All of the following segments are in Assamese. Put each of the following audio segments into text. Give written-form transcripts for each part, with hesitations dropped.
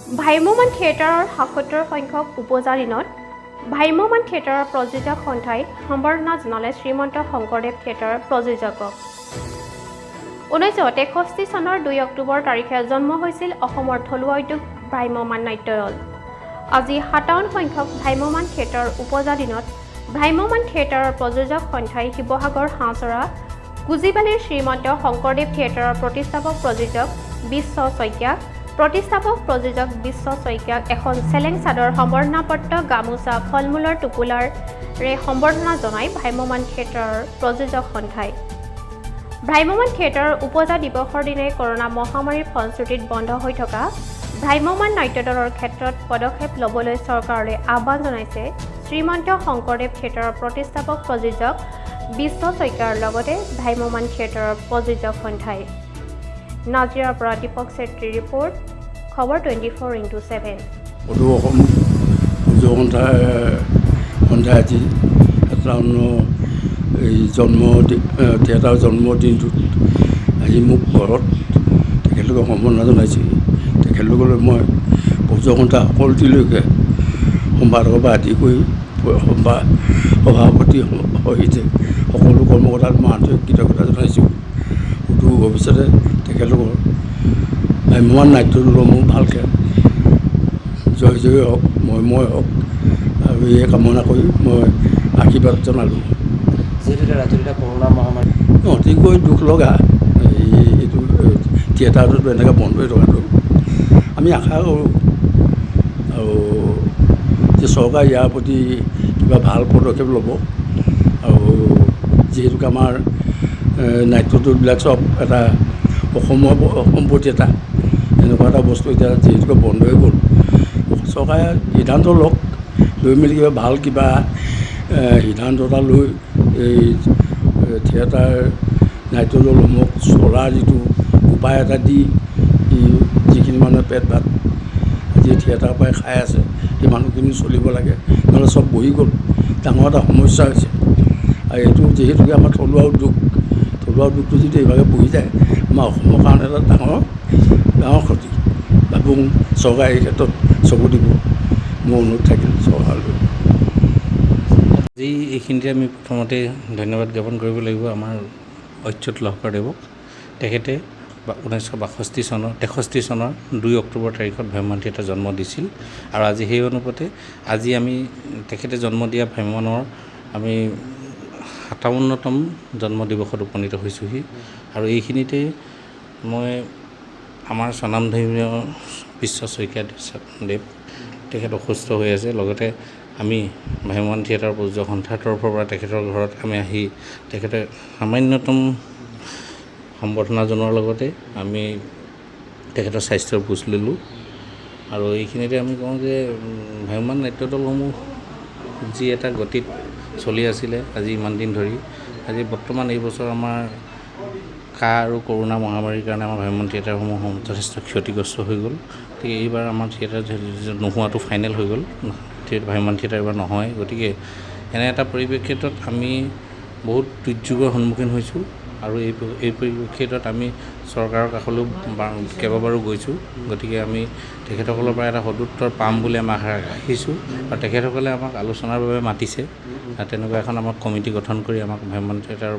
ভ্ৰাম্যমাণ থিয়েটাৰৰ ৭৭ সংখ্যক উপজাদিনত ভ্ৰাম্যমাণ থিয়েটাৰৰ প্ৰযোজক সন্থাই সম্বৰ্ধনা জনালে শ্ৰীমন্ত শংকৰদেৱ থিয়েটাৰৰ প্ৰযোজকক। 1963 চনৰ 2 অক্টোবৰ তাৰিখে জন্ম হৈছিল অসমৰ থলুৱা উদ্যোগ ভ্ৰাম্যমাণ নাট্য দল। আজি 57 সংখ্যক ভ্ৰাম্যমাণ থিয়েটাৰৰ উপজাদিনত ভ্ৰাম্যমাণ থিয়েটাৰৰ প্ৰযোজক সন্থাই শিৱসাগৰ হাঁহচৰা কুজিবালিৰ শ্ৰীমন্ত শংকৰদেৱ থিয়েটাৰৰ প্ৰতিষ্ঠাপক প্ৰযোজক বিশ্ব শইকীয়া প্ৰতিষ্ঠাপক প্ৰযোজক বিশ্ব শইকীয়াক এখন চেলেং চাদৰ সম্বৰ্ধনা পত্ৰ গামোচা ফলমূলৰ টোপোলাৰে সম্বৰ্ধনা জনাই ভ্ৰাম্যমাণ থিয়েটাৰৰ প্ৰযোজক সন্থাই। ভ্ৰাম্যমাণ থিয়েটাৰৰ উপজা দিৱসৰ দিনাই কৰোনা মহামাৰীৰ ফলশ্ৰুতিত বন্ধ হৈ থকা ভ্ৰাম্যমাণ নাট্য দলৰ ক্ষেত্ৰত পদক্ষেপ ল'বলৈ চৰকাৰলৈ আহ্বান জনাইছে শ্ৰীমন্ত শংকৰদেৱ থিয়েটাৰৰ প্ৰতিষ্ঠাপক প্ৰযোজক বিশ্ব শইকীয়াৰ লগতে ভ্ৰাম্যমাণ থিয়েটাৰৰ প্ৰযোজক সন্থাই। নাজিৰাৰ পৰা দীপক চেত্ৰীৰ ৰিপৰ্ট, খবৰ 24x7। সদৌ অসম সন্থাই আজি এটা এই থিয়েটাৰৰ জন্মদিনটোত আহি মোক ঘৰত তেখেতলোকে সম্বৰ্ধনা জনাইছে। তেখেতলোকলৈ মই প্ৰযোজক সন্থা সকলোটিলৈকে সম্পাদকৰ পৰা আদি কৰি সভাপতি সহিতে সকলো কৰ্মকৰ্তাক মই আন্তৰিক কৃতজ্ঞতা জনাইছোঁ। সুদূৰ ভৱিষ্যতে তেখেতলোকৰ ভ্ৰাম্যমাণ নাট্য দলসমূহ ভালকৈ জয় হওক, ময় হওক আৰু এই কামনা কৰি মই আশীৰ্বাদ জনালোঁ। যিহেতু ৰাজ্যত এতিয়া কৰোনা মহামাৰী অতিকৈ দুখ লগা এইটো থিয়েটাৰটোতো এনেকৈ বন্ধ হৈ থকাটো আমি আশা কৰোঁ আৰু যে চৰকাৰে ইয়াৰ প্ৰতি কিবা ভাল পদক্ষেপ ল'ব। আৰু যিহেতুকে আমাৰ নাট্যটোবিলাক চব এটা অসমৰ সম্পত্তি এটা এনেকুৱা এটা বস্তু এতিয়া যিহেতুকে বন্ধ হৈ গ'ল, চৰকাৰে সিদ্ধান্ত লওক, লৈ মেলি কিবা সিদ্ধান্ত এটা লৈ এই থিয়েটাৰ নাট্য দলসমূহক চলাৰ যিটো উপায় এটা দি যিখিনি মানুহে পেট ভাত আজি থিয়েটাৰৰ পৰাই খাই আছে সেই মানুহখিনি চলিব লাগে, নহ'লে চব বহি গ'ল, ডাঙৰ এটা সমস্যা হৈছে। আৰু এইটো যিহেতুকে আমাৰ থলুৱা উদ্যোগটো যদি এইভাগে বহি যায় আমাৰ অসমৰ কাৰণে এটা ডাঙৰ ক্ষতি। ভাবোঁ চৰকাৰে এই ক্ষেত্ৰত চকু দিব, মোৰ অনুৰোধ থাকিল চৰকাৰলৈ। আজি এইখিনিতে আমি প্ৰথমতে ধন্যবাদ জ্ঞাপন কৰিব লাগিব আমাৰ অচ্যুত লহকৰদেৱক। তেখেতে 1963 চনৰ 2 অক্টোবৰ তাৰিখত ভ্ৰাম্যমাণ থিয়েটাৰ জন্ম দিছিল আৰু আজি সেই অনুপাতে আজি আমি তেখেতে জন্ম দিয়া ভ্ৰাম্যমাণৰ আমি 57তম জন্ম দিৱসত উপনীত হৈছোঁহি। আৰু এইখিনিতে মই আমাৰ স্বনামধন্য বিশ্ব শইকীয়া দেৱ তেখেত অসুস্থ হৈ আছে, লগতে আমি ভ্ৰাম্যমাণ থিয়েটাৰ প্ৰযোজক সন্থাৰ তৰফৰ পৰা তেখেতৰ ঘৰত আমি আহি তেখেতে সামান্যতম সম্বৰ্ধনা জনোৱাৰ লগতে আমি তেখেতৰ স্বাস্থ্যৰ বুজ ল'লোঁ। আৰু এইখিনিতে আমি কওঁ যে ভ্ৰাম্যমাণ নাট্য দলসমূহ যি এটা গতিত চলি আছিলে আজি ইমান দিন ধৰি, আজি বৰ্তমান এই বছৰ আমাৰ আৰু কৰোনা মহামাৰীৰ কাৰণে আমাৰ ভ্ৰাম্যমাণ থিয়েটাৰসমূহ যথেষ্ট ক্ষতিগ্ৰস্ত হৈ গ'ল। গতিকে এইবাৰ আমাৰ থিয়েটাৰ নোহোৱাটো ফাইনেল হৈ গ'ল, ভ্ৰাম্যমাণ থিয়েটাৰ এইবাৰ নহয়। গতিকে এনে এটা পৰিপ্ৰেক্ষিতত আমি বহুত দুৰ্যোগৰ সন্মুখীন হৈছোঁ আৰু এই পৰিপ্ৰেক্ষিতত আমি চৰকাৰৰ কাষলৈও কেইবাবাৰো গৈছোঁ। গতিকে আমি তেখেতসকলৰ পৰা এটা সদুত্তৰ পাম বুলি আমি আশা ৰাখিছোঁ আৰু তেখেতসকলে আমাক আলোচনাৰ বাবে মাতিছে। তেনেকুৱা এখন আমাক কমিটি গঠন কৰি আমাক ভ্ৰাম্যমাণ থিয়েটাৰৰ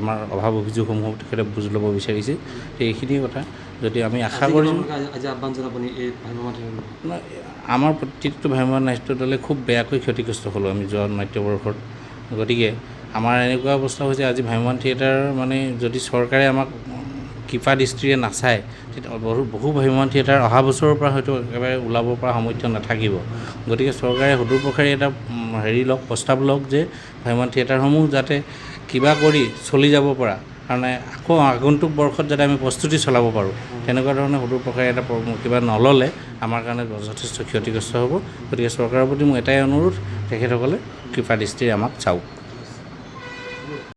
আমাৰ অভাৱ অভিযোগসমূহ তেখেতে বুজ ল'ব বিচাৰিছে। এইখিনি কথা যদি আমি আশা কৰিছোঁ আমাৰ প্ৰতিটো ভ্ৰাম্যমাণ নাট্য দলে খুব বেয়াকৈ ক্ষতিগ্ৰস্ত হ'লোঁ আমি যোৱা নাট্যবৰ্ষত। গতিকে আমাৰ এনেকুৱা অৱস্থা হৈছে আজি ভ্ৰাম্যমাণ থিয়েটাৰ মানে যদি চৰকাৰে আমাক কৃপা দৃষ্টিৰে নাচায় তেতিয়া বহু ভ্ৰাম্যমাণ থিয়েটাৰ অহা বছৰৰ পৰা হয়তো একেবাৰে ওলাব পৰা সামৰ্থ্য নাথাকিব। গতিকে চৰকাৰে সদুৰ প্ৰকাৰে এটা প্ৰস্তাৱ লওক যে ভ্ৰাম্যমাণ থিয়েটাৰসমূহ যাতে কিবা কৰি চলি যাব পৰা কাৰণে আকৌ আগন্তুক বৰ্ষত যাতে আমি প্ৰস্তুতি চলাব পাৰোঁ, তেনেকুৱা ধৰণে সদুৰ প্ৰকাৰে এটা কিবা নল'লে আমাৰ কাৰণে যথেষ্ট ক্ষতিগ্ৰস্ত হ'ব। গতিকে চৰকাৰৰ প্ৰতি মোৰ এটাই অনুৰোধ, তেখেতসকলে কৃপা দৃষ্টিৰে আমাক চাওক।